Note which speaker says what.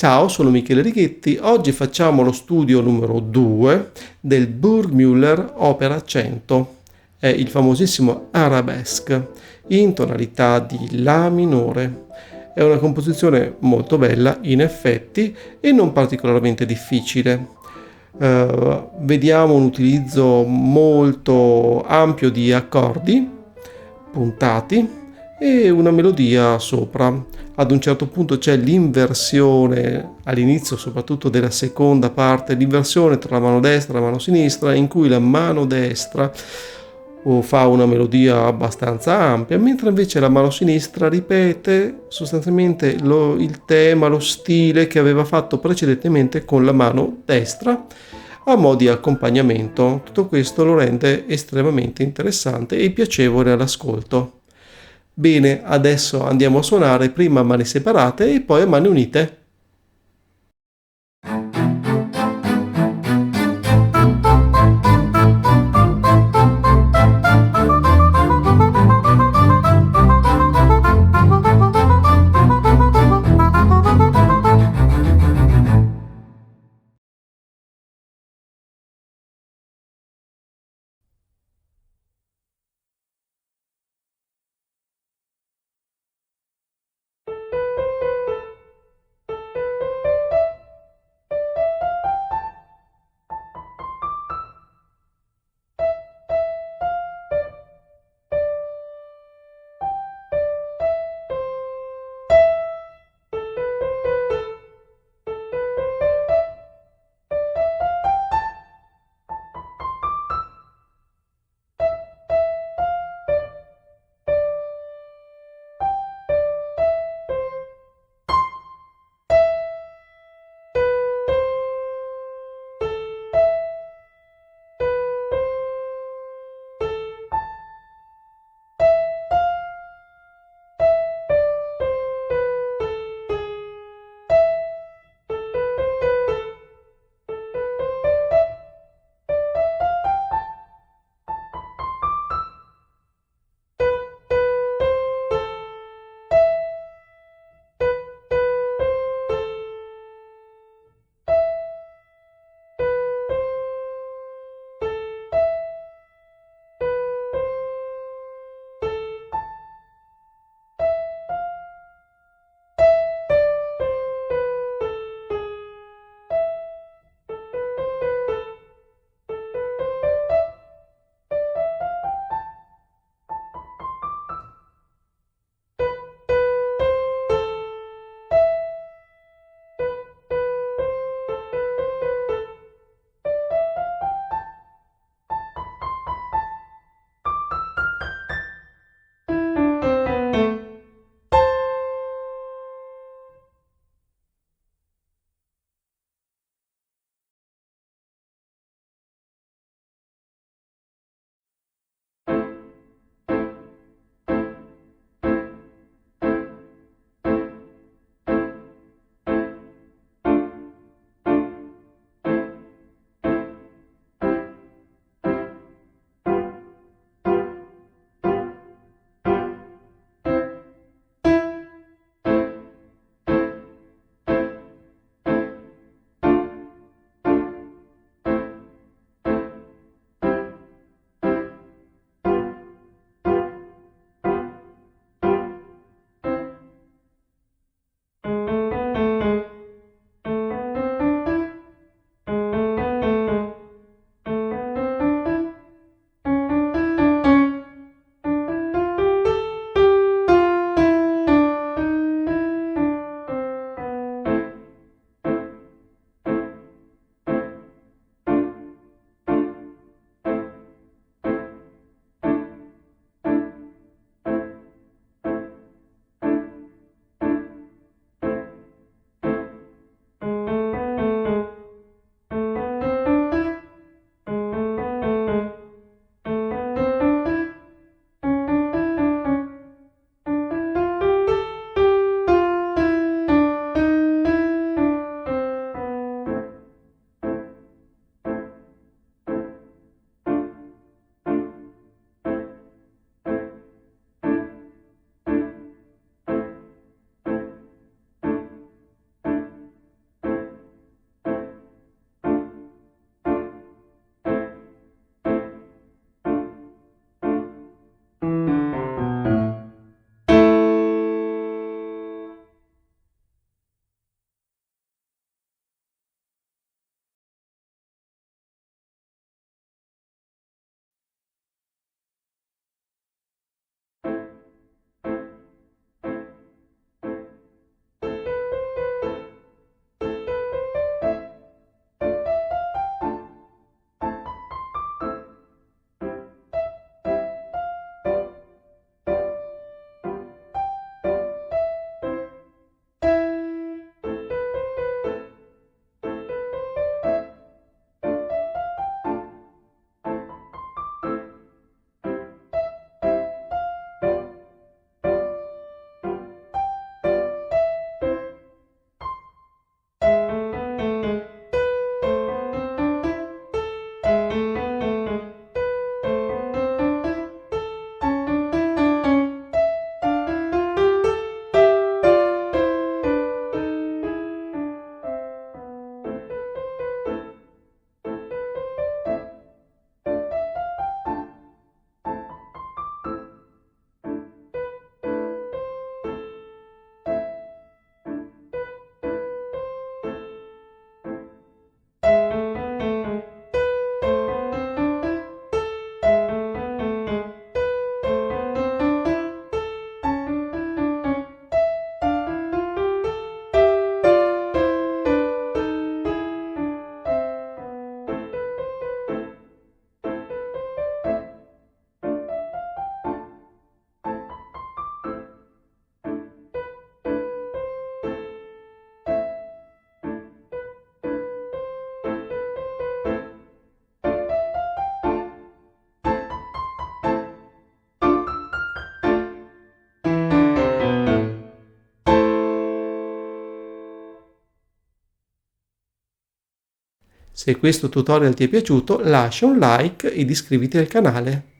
Speaker 1: Ciao, sono Michele Righetti. Oggi facciamo lo studio numero 2 del Burgmüller Opera 100. È il famosissimo Arabesque in tonalità di La minore. È una composizione molto bella, in effetti, e non particolarmente difficile. Vediamo un utilizzo molto ampio di accordi puntati e una melodia sopra. Ad un certo punto c'è l'inversione, all'inizio soprattutto della seconda parte, l'inversione tra la mano destra e la mano sinistra, in cui la mano destra fa una melodia abbastanza ampia, mentre invece la mano sinistra ripete sostanzialmente il tema, lo stile che aveva fatto precedentemente con la mano destra a mo' di accompagnamento. Tutto questo lo rende estremamente interessante e piacevole all'ascolto. Bene, adesso andiamo a suonare prima a mani separate e poi a mani unite. Se questo tutorial ti è piaciuto, lascia un like ed iscriviti al canale.